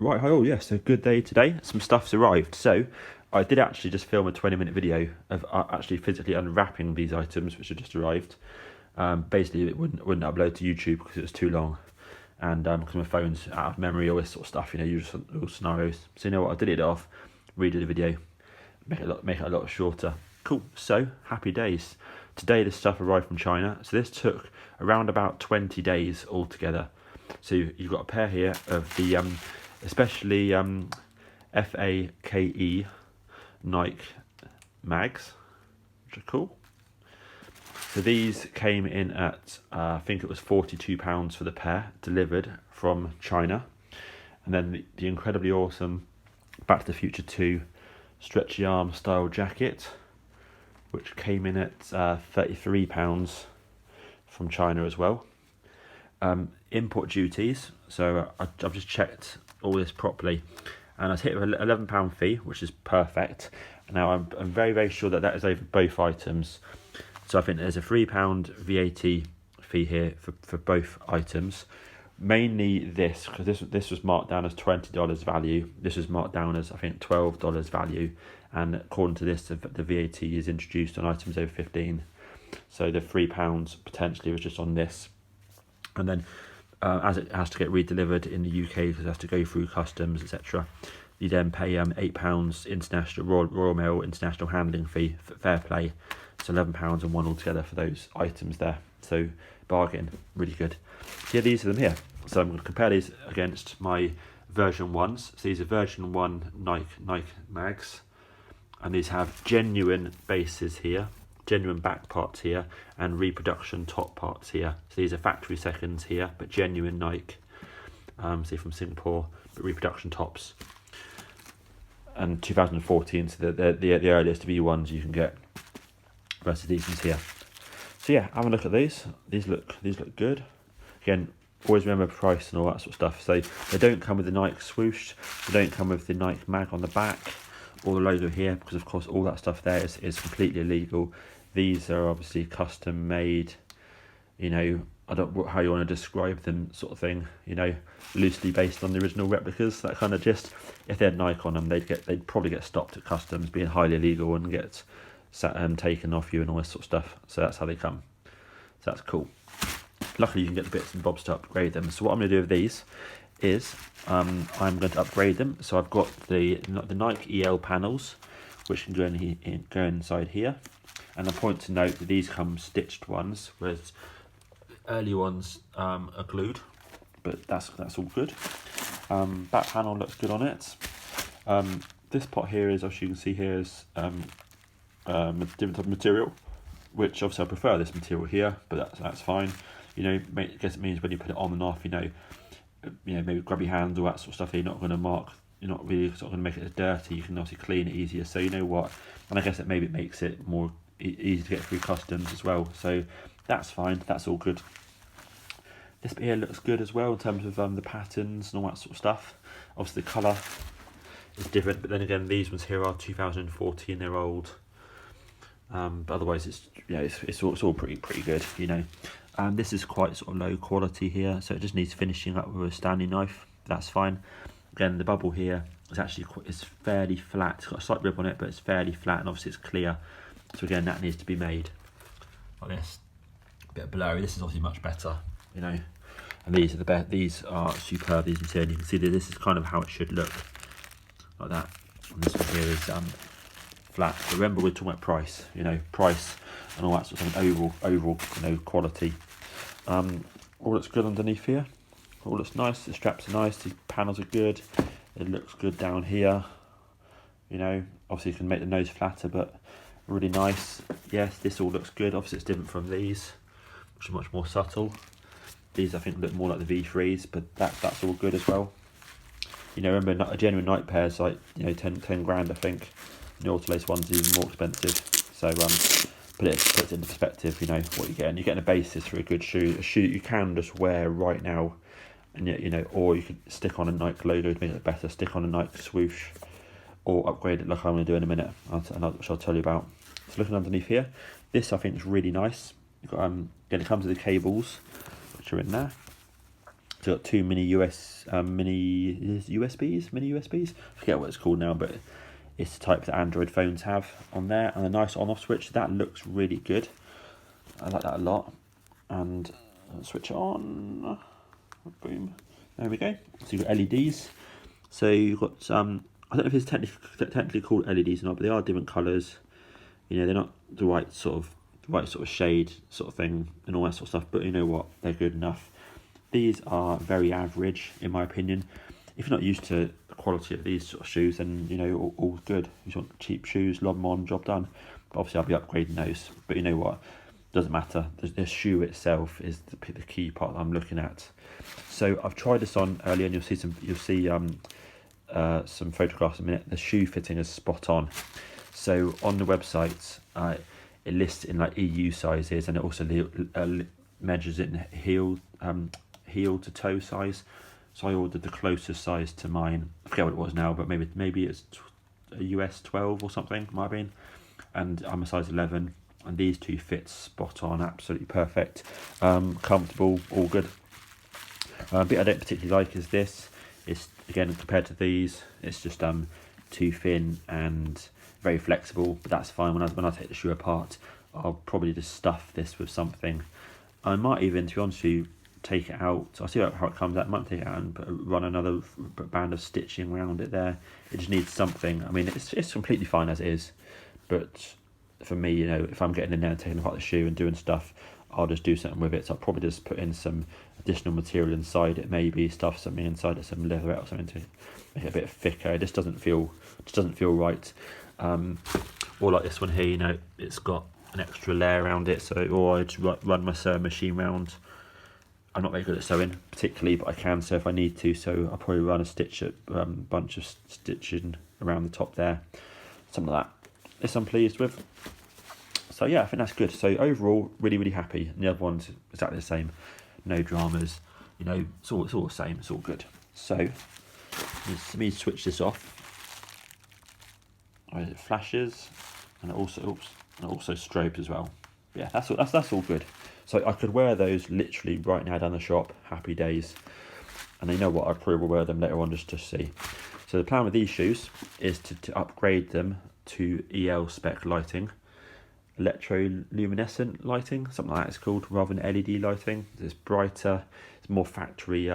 Right, hi all, yes, a good day today. Some stuff's arrived. So, I did actually just film a 20-minute video of actually physically unwrapping these items which have just arrived. Basically, it wouldn't upload to YouTube because it was too long. And because my phone's out of memory, all this sort of stuff, you know, usual scenarios. So you know what, I did it off, redid the video, make it a lot shorter. Cool, so, happy days. Today this stuff arrived from China. So this took around about 20 days altogether. So you've got a pair here of the especially FAKE Nike mags, which are cool. So these came in at I think it was £42 for the pair, delivered from China. And then the incredibly awesome Back to the Future 2 stretchy arm style jacket, which came in at £33 from China as well. Import duties, so I've just checked all this properly, and I was hit with an £11 fee, which is perfect. Now I'm very, very sure that is over both items. So I think there's a £3 VAT fee here for both items. Mainly this, because this was marked down as $20 value. This was marked down as, I think, $12 value. And according to this, the VAT is introduced on items over 15. So the £3 potentially was just on this. And then as it has to get redelivered in the UK, because it has to go through customs, etc., you then pay £8 international Royal Mail international handling fee for fair play. So £11 and one altogether for those items there. So bargain, really good. So yeah, these are them here. So I'm going to compare these against my version 1s. So these are version 1 Nike mags, and these have genuine bases here, genuine back parts here, and reproduction top parts here. So these are factory seconds here, but genuine Nike, say from Singapore, but reproduction tops. And 2014, so the earliest V1s you can get versus these ones here. So yeah, have a look at these. These look good. Again, always remember price and all that sort of stuff. So they don't come with the Nike Swoosh, they don't come with the Nike mag on the back, or the logo here, because of course all that stuff there is completely illegal. These are obviously custom made, you know, I don't know how you want to describe them, sort of thing, you know, loosely based on the original replicas, that kind of gist. If they had Nike on them, they'd probably get stopped at customs, being highly illegal, and get taken off you and all this sort of stuff. So that's how they come. So that's cool. Luckily you can get the bits and bobs to upgrade them. So what I'm going to do with these is I'm going to upgrade them. So I've got the Nike EL panels, which can go inside here. And the point to note that these come stitched ones, whereas early ones are glued, but that's all good. Back panel looks good on it. This part here is, as you can see here, is different type of material, which obviously I prefer this material here, but that's fine. You know, I guess it means when you put it on and off, you know, maybe grab your hands, all that sort of stuff. You're not going to mark. You're not really sort of going to make it as dirty. You can obviously clean it easier. So you know what, and I guess it makes it more easy to get through customs as well. So that's fine. That's all good. This bit here looks good as well in terms of the patterns and all that sort of stuff. Obviously the colour is different, but then again these ones here are 2014. They're old. But otherwise it's all pretty good, you know. This is quite sort of low quality here, so it just needs finishing up with a Stanley knife. That's fine. Again, the bubble here is actually fairly flat. It's got a slight rib on it, but it's fairly flat, and obviously it's clear. So again, that needs to be made like this. A bit blurry. This is obviously much better, you know. And these are the best. These are superb. These materials. You can see that this is kind of how it should look, like that. And this one here is flat. But remember, we're talking about price, you know, price and all that sort of thing. Overall, you know, quality. All looks good underneath here. All looks nice. The straps are nice. The panels are good. It looks good down here. You know, obviously you can make the nose flatter, but really nice. Yes, this all looks good. Obviously it's different from these, which are much more subtle. These I think look more like the V3s, but that's all good as well. You know, remember a genuine Nike pair is like, you know, 10 grand I think. The Auto-Lace one's even more expensive. So put it into perspective, you know, what you're getting. You're getting a basis for a good shoe. A shoe you can just wear right now, and yet, you know, or you could stick on a Nike logo to make it better, stick on a Nike Swoosh, or upgrade it like I'm going to do in a minute, which I'll tell you about. So looking underneath here, this I think is really nice. You've got, again, it comes with the cables, which are in there. So got two mini USBs. I forget what it's called now, but it's the type that Android phones have on there, and a nice on-off switch. That looks really good. I like that a lot. And switch it on. Boom. There we go. So you've got LEDs. So you've got I don't know if it's technically called LEDs or not, but they are different colours. You know, they're not the right sort of shade sort of thing and all that sort of stuff. But you know what? They're good enough. These are very average in my opinion. If you're not used to the quality of these sort of shoes, then you know all good. You just want cheap shoes, lob them on, job done. But obviously I'll be upgrading those. But you know what? Doesn't matter. The shoe itself is the key part that I'm looking at. So I've tried this on earlier, and you'll see some photographs in a minute. The shoe fitting is spot on. So on the website, it lists in like EU sizes, and it also measures it in heel to toe size. So I ordered the closest size to mine. I forget what it was now, but maybe it's a US 12 or something, might have been. And I'm a size 11. And these two fit spot on, absolutely perfect, comfortable, all good. Bit I don't particularly like is this. It's again compared to these, it's just too thin and very flexible. But that's fine. When I take the shoe apart, I'll probably just stuff this with something. I might even, to be honest with you, take it out. I'll see how it comes out. I might take it out and run another band of stitching around it there. It just needs something. I mean, it's completely fine as it is, but for me, you know, if I'm getting in there and taking apart the shoe and doing stuff, I'll just do something with it. So I'll probably just put in some additional material inside it, maybe stuff something inside it, some leather or something to make it a bit thicker. It just doesn't feel right. Or like this one here, you know, it's got an extra layer around it. So, or I just run my sewing machine round. I'm not very good at sewing particularly, but I can sew if I need to. So I'll probably run a bunch of stitching around the top there, something like that. This I'm pleased with. So yeah, I think that's good. So overall, really happy. And the other one's exactly the same. No dramas. You know, it's all the same. It's all good. So let me switch this off. It flashes, and it also strobes as well. Yeah, that's all good. So I could wear those literally right now down the shop. Happy days. And you know what? I probably will wear them later on just to see. So the plan with these shoes is to upgrade them to EL spec lighting, electroluminescent lighting, something like that it's called, rather than LED lighting. It's brighter, it's more factory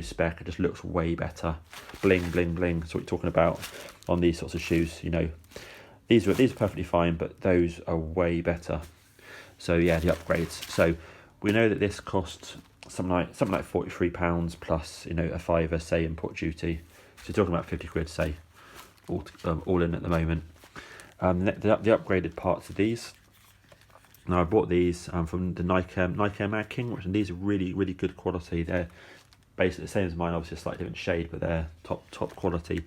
spec. It just looks way better. Bling bling bling. That's what we're talking about on these sorts of shoes. You know, these are perfectly fine, but those are way better. So yeah, the upgrades. So we know that this cost something like £43 plus, you know, a £5 say import duty. So you're talking about 50 quid say, all in at the moment. The upgraded parts of these. Now I bought these from the Nike Mag King, and these are really good quality. They're basically the same as mine, obviously a slightly different shade, but they're top quality.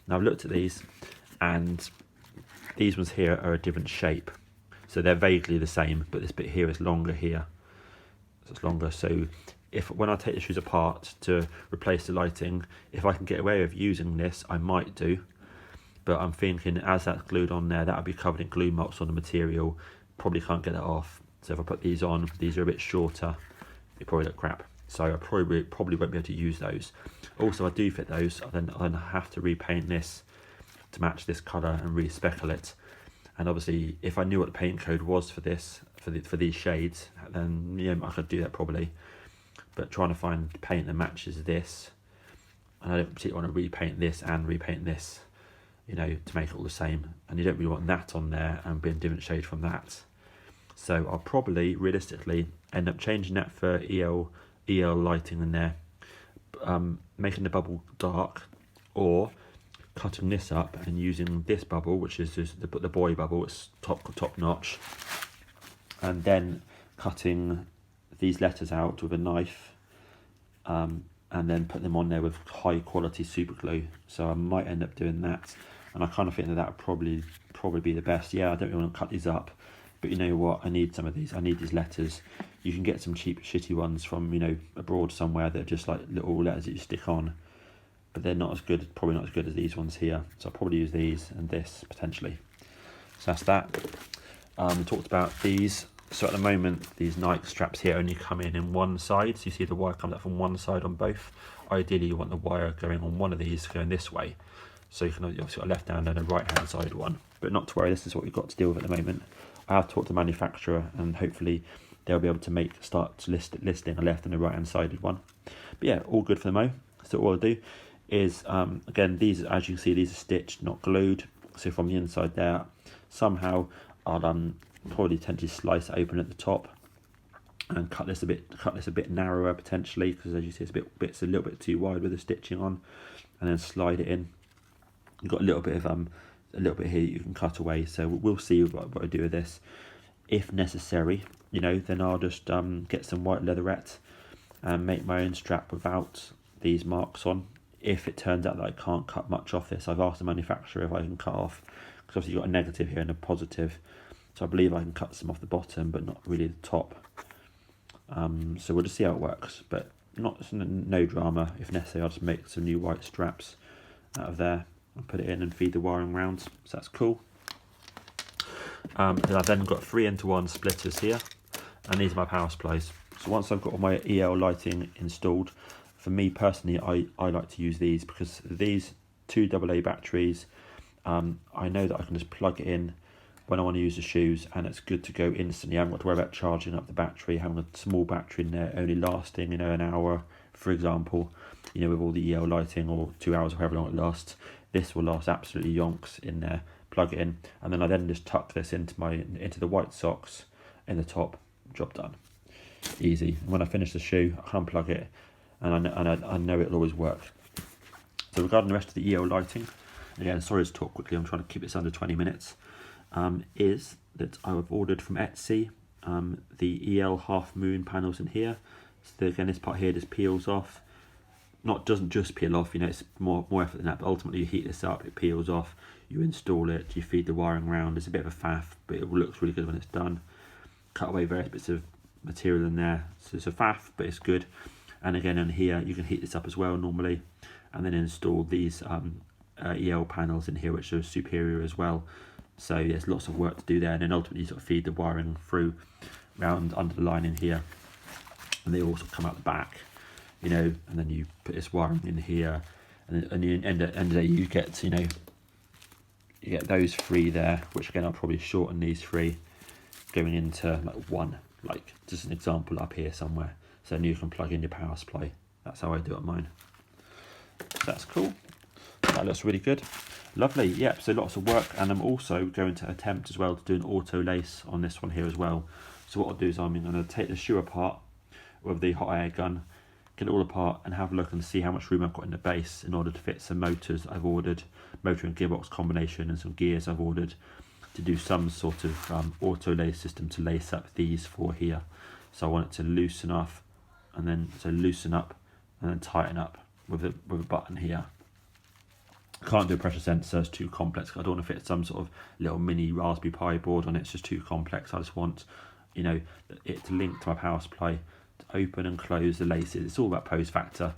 Now I've looked at these, and these ones here are a different shape, so they're vaguely the same, but this bit here is longer here. So it's longer. So when I take the shoes apart to replace the lighting, if I can get away with using this, I might do. But I'm thinking as that's glued on there, that'll be covered in glue marks on the material. Probably can't get that off. So if I put these on, these are a bit shorter, they probably look crap. So I probably won't be able to use those. Also, if I do fit those, then I have to repaint this to match this colour and re-speckle it. And obviously, if I knew what the paint code was for this, for these shades, then yeah, I could do that probably. But trying to find paint that matches this, and I don't particularly want to repaint this and repaint this, you know, to make it all the same, and you don't really want that on there and being a different shade from that. So I'll probably realistically end up changing that for EL lighting in there, making the bubble dark, or cutting this up and using this bubble, which is just the boy bubble. It's top notch, and then cutting these letters out with a knife, and then put them on there with high quality super glue. So I might end up doing that, and I kind of think that would probably be the best. Yeah, I don't really want to cut these up, but you know what? I need some of these. I need these letters. You can get some cheap shitty ones from, you know, abroad somewhere that are just like little letters that you stick on, but they're not as good, probably not as good as these ones here. So I'll probably use these and this potentially. So that's that. We talked about these So at the moment, these Nike straps here only come in one side. So you see the wire comes out from one side on both. Ideally, you want the wire going on one of these going this way. So you can obviously got a left hand and a right hand side one. But not to worry, this is what we've got to deal with at the moment. I have talked to the manufacturer and hopefully they'll be able to start listing a left and a right hand sided one. But yeah, all good for the mo. So all I'll do is, again, these, as you can see, these are stitched, not glued. So from the inside there, somehow I'll probably tend to slice it open at the top and cut this a bit narrower potentially, because as you see it's a little bit too wide with the stitching on, and then slide it in. You've got a little bit here you can cut away. So we'll see what I do with this. If necessary, you know, then I'll just get some white leatherette and make my own strap without these marks on. If it turns out that I can't cut much off this, I've asked the manufacturer if I can cut off, because obviously you've got a negative here and a positive, so I believe I can cut some off the bottom but not really the top. So we'll just see how it works, but no drama. If necessary, I'll just make some new white straps out of there and put it in and feed the wiring round, so that's cool. Then I've then got 3-into-1 splitters here, and these are my power supplies. So once I've got all my EL lighting installed, for me personally, I like to use these because these 2 AA batteries, I know that I can just plug it in when I want to use the shoes and it's good to go instantly. I haven't got to worry about charging up the battery, having a small battery in there only lasting, you know, an hour, for example, you know, with all the EL lighting, or 2 hours or however long it lasts. This will last absolutely yonks in there. Plug it in, and then I then just tuck this into the white socks in the top. Job done. Easy. And when I finish the shoe, I can unplug it, and I know it'll always work. So regarding the rest of the EL lighting, again, sorry to talk quickly, I'm trying to keep this under 20 minutes, is that I've ordered from Etsy the EL half moon panels in here. So again, this part here just peels off. Doesn't just peel off, you know, it's more effort than that, but ultimately you heat this up, it peels off, you install it, you feed the wiring around. It's a bit of a faff, but it looks really good when it's done. Cut away various bits of material in there, so it's a faff, but it's good. And again, in here you can heat this up as well normally, and then install these EL panels in here, which are superior as well. So there's lots of work to do there, and then ultimately you sort of feed the wiring through round under the line in here, and they also come out the back, you know, and then you put this wiring in here, and you end of the day you get, you know, you get those 3 there, which again I'll probably shorten these 3 going into like 1, like just an example up here somewhere, so then you can plug in your power supply. That's how I do it on mine. So that's cool. That looks really good. Lovely. Yep, so lots of work, and I'm also going to attempt as well to do an auto-lace on this one here as well. So what I'll do is I'm going to take the shoe apart with the hot air gun, get it all apart and have a look and see how much room I've got in the base in order to fit some motors that I've ordered, motor and gearbox combination, and some gears I've ordered to do some sort of auto-lace system to lace up these 4 here. So I want it to loosen off, and then loosen up and then tighten up with a button here. I can't do a pressure sensor, it's too complex. I don't want to fit some sort of little mini Raspberry Pi board on it, it's just too complex. I just want, you know, it to link to my power supply, to open and close the laces. It's all about pose factor.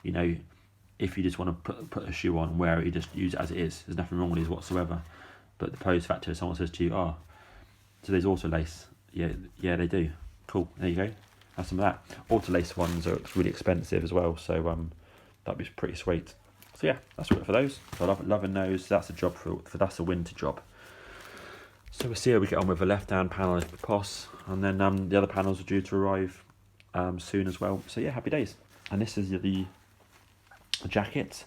You know, if you just want to put a shoe on, wear it, you just use it as it is. There's nothing wrong with these whatsoever. But the pose factor, if someone says to you, oh, so there's auto-lace. Yeah, they do. Cool, there you go. Have some of that. Auto-lace ones are really expensive as well, so that'd be pretty sweet. So yeah, that's it for those. So loving those. That's a job that's a winter job. So we'll see how we get on with the left-hand panel if we pass, and then the other panels are due to arrive soon as well. So yeah, happy days. And this is the jacket.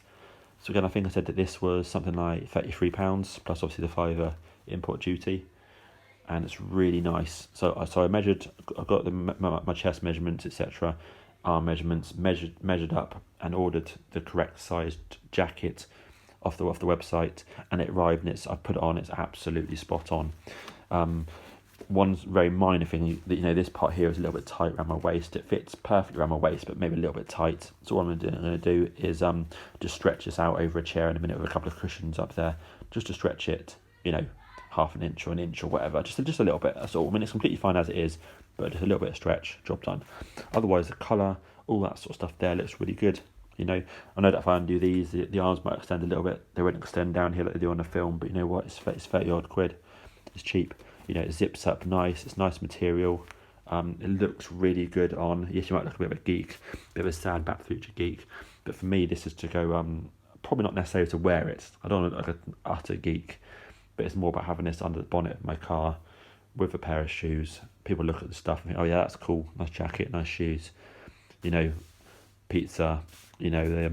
So again, I think I said that this was something like £33 plus obviously the £5 import duty, and it's really nice. So I measured, I got my chest measurements, etc., arm measurements, measured up and ordered the correct sized jacket off the website, and it arrived, and I put it on. It's absolutely spot on. One very minor thing, you know, this part here is a little bit tight around my waist. It fits perfectly around my waist, but maybe a little bit tight. So what I'm going to do is just stretch this out over a chair in a minute with a couple of cushions up there, just to stretch it, you know, half an inch or an inch or whatever, just a little bit. That's all. I mean, it's completely fine as it is, but just a little bit of stretch, job done. Otherwise, the colour, all that sort of stuff there looks really good. You know, I know that if I undo these, the arms might extend a little bit. They won't extend down here like they do on the film, but you know what? It's 30 odd quid. It's cheap. You know, it zips up nice. It's nice material. It looks really good on. Yes, you might look a bit of a geek, a bit of a sad back future geek, but for me, this is to go. Probably not necessarily to wear it. I don't look like an utter geek, but it's more about having this under the bonnet of my car with a pair of shoes. People look at the stuff and think, oh yeah, that's cool. Nice jacket, nice shoes. You know, pizza. You know, the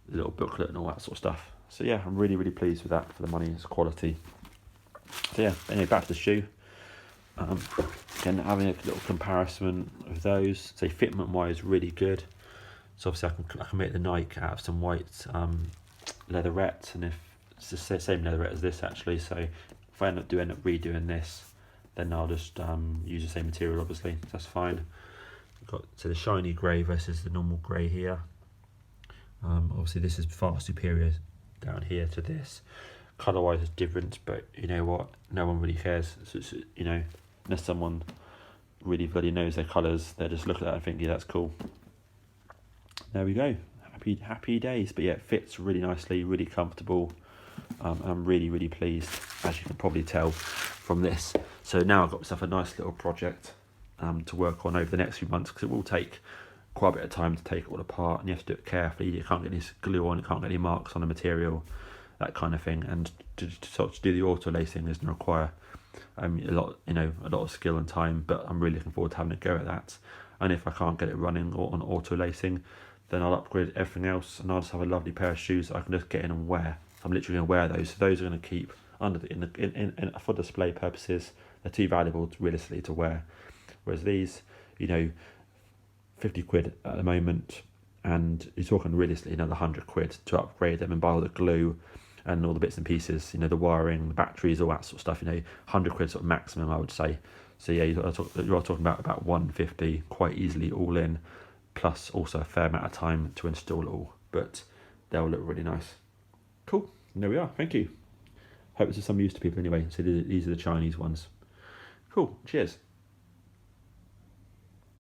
little booklet and all that sort of stuff. So yeah, I'm really, really pleased with that for the money. It's quality. So yeah, anyway, back to the shoe. Again, having a little comparison of those. So fitment wise, really good. So obviously I can make the Nike out of some white leatherette, and if it's the same leatherette as this actually. So if I end up redoing this, then I'll just use the same material. Obviously, so that's fine. We've got the shiny grey versus the normal grey here. Obviously this is far superior down here to this. Colour wise it's different, but you know what, no one really cares. So it's, you know, unless someone really bloody knows their colours, they just look at that and think, yeah, that's cool. There we go, happy days. But yeah, it fits really nicely, really comfortable. I'm really, really pleased, as you can probably tell from this. So now I've got myself a nice little project to work on over the next few months, because it will take quite a bit of time to take it all apart, and you have to do it carefully. You can't get any glue on, you can't get any marks on the material, that kind of thing. And to do the auto-lacing is going to require a lot of skill and time, but I'm really looking forward to having a go at that. And if I can't get it running or on auto-lacing, then I'll upgrade everything else, and I'll just have a lovely pair of shoes that I can just get in and wear. I'm literally going to wear those. So those are going to keep under for display purposes. They're too valuable realistically to wear. Whereas these, you know, 50 quid at the moment, and you're talking realistically another 100 quid to upgrade them and buy all the glue and all the bits and pieces, you know, the wiring, the batteries, all that sort of stuff. You know, 100 quid sort of maximum, I would say. So yeah, you are talking about 150 quite easily all in, plus also a fair amount of time to install it all, but they'll look really nice. Cool, and there we are. Thank you. Hope this is some use to people anyway. So these are the Chinese ones. Cool, cheers.